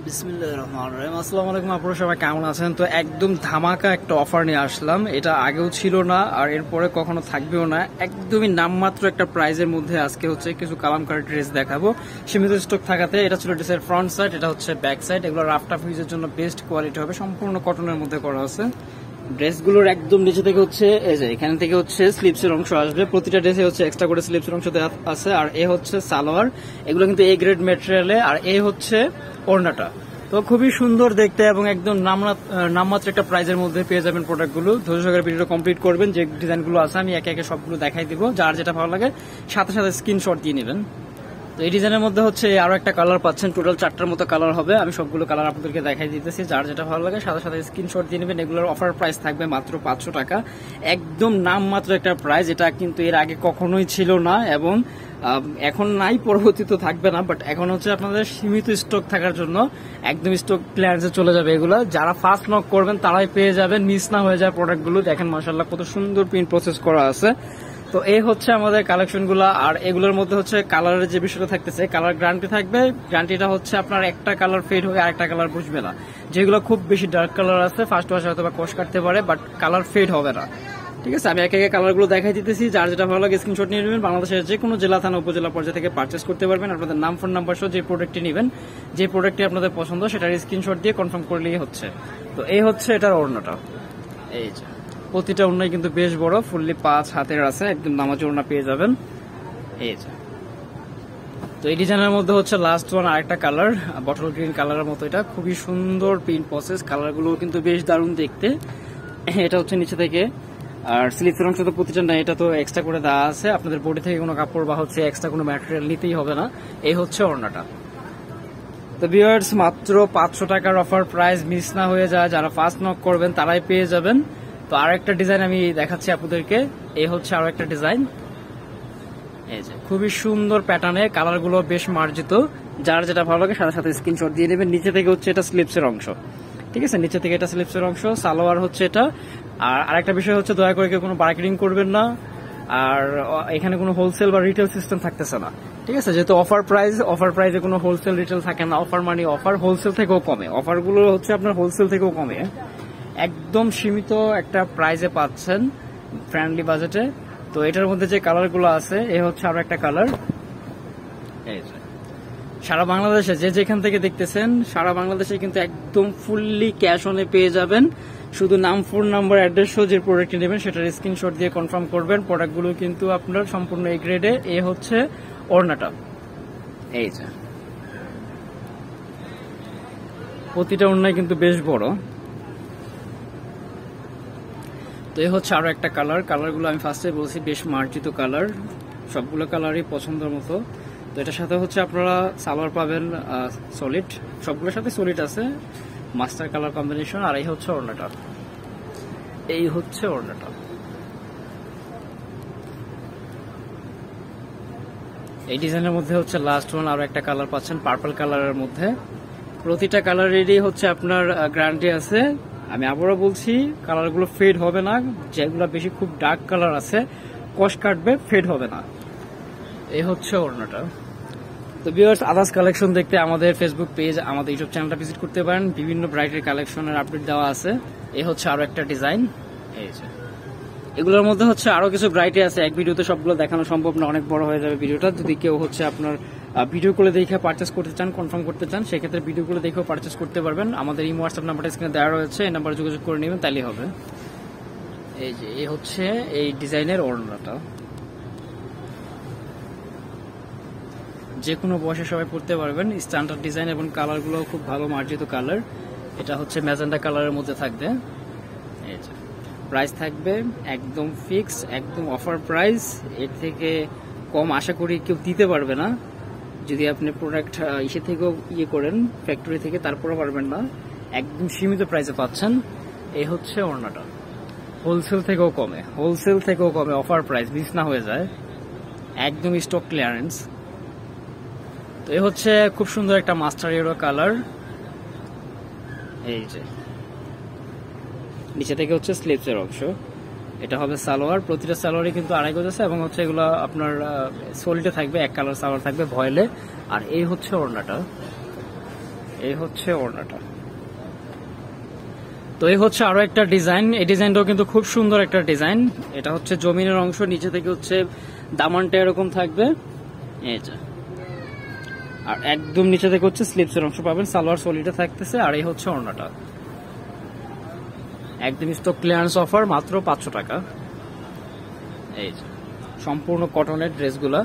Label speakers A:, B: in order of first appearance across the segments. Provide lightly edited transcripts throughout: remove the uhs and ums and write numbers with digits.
A: বিসমিল্লাহির রহমানির রহিম। আসসালামু আলাইকুম, আপনারা সবাই কেমন আছেন? তো একদম ধামাকা একটা অফার নিয়ে আসলাম। এটা আগেও ছিল না আর এরপরে কখনো থাকবেও না। একদমই নামমাত্র একটা প্রাইজের মধ্যে আজকে হচ্ছে কিছু কালামকারী ড্রেস দেখাবো সীমিত স্টক থাকাতে। এটা ছিল ড্রেসের ফ্রন্ট সাইড, এটা হচ্ছে ব্যাক সাইড। এগুলো রাফ টাফ ইউজের জন্য বেস্ট কোয়ালিটি হবে, সম্পূর্ণ কটনের মধ্যে করা আছে। ড্রেসগুলোর একদম নিচে থেকে হচ্ছে এই যে এখান থেকে হচ্ছে স্লিপসের অংশ আসবে। প্রতিটা ড্রেসে হচ্ছে এক্সট্রা করে স্লিপসের অংশ দেওয়া আছে। আর এ হচ্ছে সালোয়ার, এগুলো কিন্তু এ গ্রেড ম্যাটেরিয়ালে। আর এ হচ্ছে ওড়নাটা। তো খুবই সুন্দর দেখতে এবং একদম নামমাত্র একটা প্রাইজের মধ্যে পেয়ে যাবেন প্রোডাক্টগুলো। ধৈর্য সহকারে ভিডিওটা কমপ্লিট করবেন। যে ডিজাইনগুলো আছে আমি একে একে সবগুলো দেখাই দিব, যার যেটা ভালো লাগে সাথে সাথে স্ক্রিনশট দিয়ে নেবেন। তো এই ডিজাইনের মধ্যে হচ্ছে আরো একটা কালার পাচ্ছেন, টোটাল 4টার মতো কালার হবে। আমি সবগুলো কালার আপনাদেরকে দেখাই দিতেছি, যার যেটা ভালো লাগে সাথে সাথে স্ক্রিনশট দিয়ে নেবেন। এগুলোর অফার প্রাইস থাকবে মাত্র 500 টাকা। একদম নামমাত্র একটা প্রাইস, এটা কিন্তু এর আগে কখনোই ছিল না এবং এখন নাই, পরবর্তীতে থাকবে না। বাট এখন হচ্ছে আপনাদের সীমিত স্টক থাকার জন্য একদম স্টক ক্লিয়ারেন্সে চলে যাবে এগুলো। যারা ফার্স্ট নক করবেন তারাই পেয়ে যাবেন, মিস না হয়ে যায় প্রোডাক্টগুলো। দেখেন মাশাআল্লাহ কত সুন্দর প্রিন্ট প্রসেস করা আছে। তো এই হচ্ছে আমাদের কালেকশনগুলো। আর এগুলোর মধ্যে হচ্ছে কালারের যে বিষয়টা থাকতেছে, কালার গ্যারান্টি থাকবে। গ্যারান্টিটা হচ্ছে আপনার একটা কালার ফেড হয়ে আরেকটা কালার বুঝবে না। যেগুলো খুব বেশি ডার্ক কালার আছে ফার্স্ট ওয়াশ হয়তো বা কোষ কাটতে পারে, বাট কালার ফেড হবে না। ঠিক আছে, আমি একে একে কালারগুলো দেখাই দিতেছি, যার যেটা ভালো লাগে স্ক্রিনশট নিয়ে নেবেন। বাংলাদেশের যে কোনো জেলা, থানা, উপজেলা পর্যায়ে থেকে পারচেস করতে পারবেন। আপনাদের নাম, ফোন নাম্বার সহ যে প্রোডাক্টটি নেবেন, যে প্রোডাক্টটি আপনাদের পছন্দ সেটার স্ক্রিনশট দিয়ে কনফার্ম করলেই হচ্ছে। তো এই হচ্ছে এটার ওড়নাটা। এই যে প্রতিটা ওড়নাই কিন্তু বেশ বড়, ফুললি 5 হাতের আছে, একদম নামাজি ওড়না পেয়ে যাবেন। এই যে তো এই ডিজাইনের মধ্যে হচ্ছে লাস্ট ওয়ান আরেকটা কালার, বটল গ্রিন কালারের মতো। এটা খুবই সুন্দর প্রিন্ট প্রসেস, কালারগুলো কিন্তু বেশ দারুণ দেখতে। এটা হচ্ছে নিচে থেকে, আর স্লিপসের অংশ তো প্রতিটা না, এটা তো এক্সট্রা করে দেওয়া আছে। আপনাদের বডি থেকে কোনো কাপড় বা হচ্ছে এক্সট্রা কোনো ম্যাটেরিয়াল নিতেই হবে না। এই হচ্ছে ওড়নাটা। তো ভিউয়ার্স, মাত্র 500 টাকার অফার প্রাইস, মিস না হয়ে যায়। যারা ফার্স্ট নক করবেন তারাই পেয়ে যাবেন। তো আরেকটা ডিজাইন আমি দেখাচ্ছি আপনাদেরকে। এই হচ্ছে আরো একটা ডিজাইন। এই যে খুবই সুন্দর প্যাটার্নে, কালারগুলো বেশ মার্জিত। যার যেটা ভালো লাগে সাথে সাথে স্ক্রিনশট দিয়ে নেবেন। নিচে থেকে হচ্ছে এটা স্লিপসের অংশ, ঠিক আছে? নিচে থেকে এটা স্লিপসের অংশ, সালোয়ার হচ্ছে এটা। আর আরেকটা বিষয় হচ্ছে, দয়া করে কেউ কোনো বার্গেনিং করবেন না। আর এখানে কোনো হোলসেল বা রিটেল সিস্টেম থাকতেছে না, ঠিক আছে? যেহেতু অফার প্রাইজে কোনো হোলসেল রিটেল থাকে না। অফার মানে অফার, হোলসেল থেকেও কমে। অফারগুলো হচ্ছে আপনার হোলসেল থেকেও কমে, একদম সীমিত একটা প্রাইজে পাচ্ছেন, ফ্রেন্ডলি বাজেটে। তো এটার মধ্যে যে কালারগুলো আছে, এ হচ্ছে আরো একটা কালার। এই যে সারা বাংলাদেশে যে যেখান থেকে দেখতেছেন, সারা বাংলাদেশে কিন্তু একদম ফুললি ক্যাশ অনে পেয়ে যাবেন। শুধু নাম, ফোন নাম্বার, অ্যাড্রেস সহ যে প্রোডাক্টটি নেবেন সেটার স্ক্রিনশট দিয়ে কনফার্ম করবেন। প্রোডাক্টগুলো কিন্তু আপনার সম্পূর্ণ এ গ্রেডে। এ হচ্ছে ওড়নাটা। এই যে প্রতিটা ওড়নাই কিন্তু বেশ বড়। তো এই হচ্ছে আরো একটা কালার। কালারগুলো আমি ফার্স্টে বলছি বেশ মার্জিত কালার, সবগুলো কালারই পছন্দের মতো। তো এটার সাথে হচ্ছে আপনারা সালোয়ার পাবেন সলিড, সবগুলোর সাথে সলিড আছে, মাস্টার কালার কম্বিনেশন। আর এই হচ্ছে ওড়নাটা। এই হচ্ছে ওড়নাটা। এই ডিজাইনের মধ্যে হচ্ছে লাস্ট ওয়ান আরো একটা কালার পাচ্ছেন, পার্পল কালারের মধ্যে। প্রতিটা কালারেরই হচ্ছে আপনার গ্যারান্টি আছে। আমি আবারও বলছি, কালারগুলো ফেড হবে না। যেগুলো বেশি খুব ডার্ক কালার আছে, কষ কাটবে, ফেড হবে না। এই হচ্ছে ওড়নাটা। তো ভিউয়ার্স, আদার্স কালেকশন দেখতে আমাদের ফেসবুক পেজ, আমাদের ইউটিউব চ্যানেলটা ভিজিট করতে পারেন। বিভিন্ন ব্রাইটের কালেকশনের আপডেট দেওয়া আছে। এই হচ্ছে আরো একটা ডিজাইন। এই যে এগুলোর মধ্যে হচ্ছে আরো কিছু ব্রাইটে আছে, এক ভিডিওতে সবগুলো দেখানো সম্ভব না, অনেক বড় হয়ে যাবে ভিডিওটা। যদি কেউ হচ্ছে আপনার ভিডিও করে দেখে পারচেস করতে চান, কনফার্ম করতে চান, সেক্ষেত্রে ভিডিও করে দেখেও পারচেস করতে পারবেন। আমাদের এই হোয়াটসঅ্যাপ নাম্বারটা স্ক্রিনে দেওয়া রয়েছে, এই নাম্বারে যোগাযোগ করে নেবেন, তাইলেই হবে। এই যে এই হচ্ছে এই ডিজাইনের ওড়নাটা। যে কোনো বয়সে সবাই পড়তে পারবেন। স্ট্যান্ডার্ড ডিজাইন এবং কালারগুলো খুব ভালো মার্জিত কালার। এটা হচ্ছে ম্যাজেন্ডা কালারের মধ্যে থাকবে। এই যে প্রাইস থাকবে একদম ফিক্স, একদম অফার প্রাইস। এর থেকে কম আশা করি কেউ দিতে পারবে না। যদি আপনি প্রোডাক্ট ইসে থেকেও করেন, ফ্যাক্টরি থেকে, তারপরেও পারবেন না। একদম সীমিত প্রাইসে পাচ্ছেন। এই হচ্ছে ওড়নাটা। হোলসেল থেকেও কমে, অফার প্রাইস, মিস না হয়ে যায়, একদম স্টক ক্লিয়ারেন্স। তো এই হচ্ছে খুব সুন্দর একটা মাস্টার ইয়েলো কালার। এই যে নিচে থেকে হচ্ছে স্লিপসের অংশ, এটা হবে সালোয়ার। প্রতিটা সালোয়ারই কিন্তু আড়াই গজ আছে এবং হচ্ছে এগুলো আপনার সোলিডে থাকবে, এক কালার সালোয়ার থাকবে ভয়েলে। আর এই হচ্ছে ওড়নাটা। এই হচ্ছে ওড়নাটা। তো এই হচ্ছে আরো একটা ডিজাইন, এই ডিজাইনটাও কিন্তু খুব সুন্দর একটা ডিজাইন। এটা হচ্ছে জমিনের অংশ, নিচে থেকে হচ্ছে দামানটা এরকম থাকবে, এই যে, আর একদম নিচে থেকে হচ্ছে স্লিপসের অংশ পাবেন, সালোয়ার সলিডে থাকতেছে। আর এই হচ্ছে ওড়নাটা, একদম স্টক ক্লিয়ারেন্স অফার, মাত্র 500 টাকা। এই যে সম্পূর্ণ কটনের ড্রেসগুলা।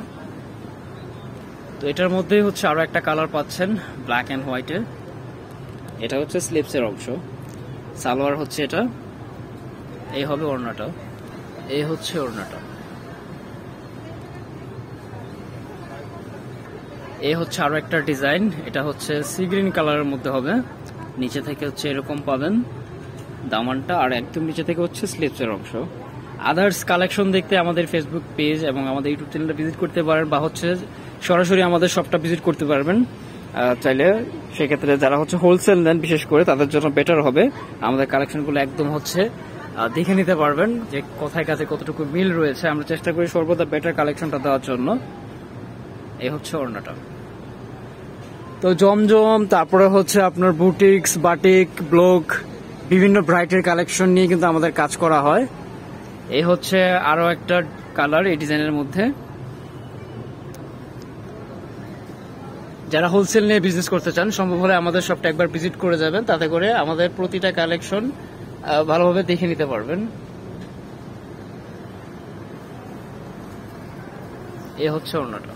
A: তো এটার মধ্যেই হচ্ছে আরো একটা কালার পাচ্ছেন, ব্ল্যাক এন্ড হোয়াইটের। এটা হচ্ছে স্লিপসের অংশ, সালোয়ার হচ্ছে এটা, এই হবে ওড়নাটা, এই হচ্ছে ওড়নাটা। এই হচ্ছে আরো একটা ডিজাইন, এটা হচ্ছে সি গ্রিন কালারের মধ্যে হবে, নিচে থেকে হচ্ছে এরকম পাবেন দামানটা, আর একদম নিচে থেকে হচ্ছে স্লিপসের অংশ। আদার্স কালেকশন দেখতে আমাদের ফেসবুক পেজ এবং আমাদের ইউটিউব চ্যানেলটা ভিজিট করতে পারেন, বা হচ্ছে সরাসরি আমাদের শপটা ভিজিট করতে পারবেন চাইলে। সেক্ষেত্রে যারা হচ্ছে হোলসেল দেন বিশেষ করে তাদের জন্য বেটার হবে, আমাদের কালেকশনগুলো একদম হচ্ছে দেখে নিতে পারবেন যে কোথায় কাছে কতটুকু মিল রয়েছে। আমরা চেষ্টা করি সর্বদা বেটার কালেকশনটা দেওয়ার জন্য। এই হচ্ছে ওড়নাটা। তো জমজম, তারপরে হচ্ছে আপনার বুটিক্স, বাটিক, ব্লক, বিভিন্ন ব্রাইটের কালেকশন নিয়ে কিন্তু আমাদের কাজ করা হয়। এই হচ্ছে আরো একটা কালার এই ডিজাইনের মধ্যে। যারা হোলসেল নিয়ে বিজনেস করতে চান সম্ভব হলে আমাদের শপটা একবার ভিজিট করে যাবেন, তাতে করে আমাদের প্রতিটা কালেকশন ভালোভাবে দেখে নিতে পারবেন। এই হচ্ছে ওড়নাটা।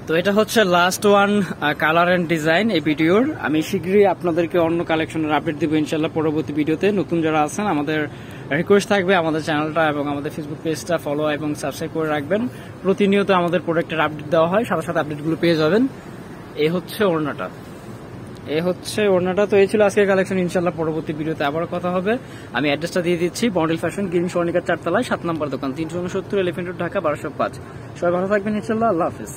A: তো এটা হচ্ছে last one colour and design এই ভিডিওর। আমি শীঘ্রই আপনাদেরকে অন্য কালেকশনের আপডেট দিব ইনশাল্লাহ পরবর্তী ভিডিওতে। নতুন যারা আছেন আমাদের রিকোয়েস্ট থাকবে আমাদের চ্যানেলটা এবং আমাদের ফেসবুক পেজটা ফলো এবং সাবস্ক্রাইব করে রাখবেন। প্রতিনিয়ত আমাদের প্রোডাক্টের আপডেট দেওয়া হয়, সাথে সাথে আপডেটগুলো পেয়ে যাবেন। এই হচ্ছে ওড়নাটা, এই হচ্ছে ওড়নাটা। তো এই ছিল আজকের কালেকশন, ইনশাল্লাহ পরবর্তী ভিডিওতে আবার কথা হবে। আমি অ্যাড্রেসটা দিয়ে দিচ্ছি, বন্ডেল ফ্যাশন, গ্রিন স্বর্ণিকার 4 তলায় 7 নম্বর দোকান, 369 এলিফ্যান্ট রোড, ঢাকা 1205। সবাই ভালো থাকবেন ইনশাল্লাহ, আল্লাহ হাফেজ।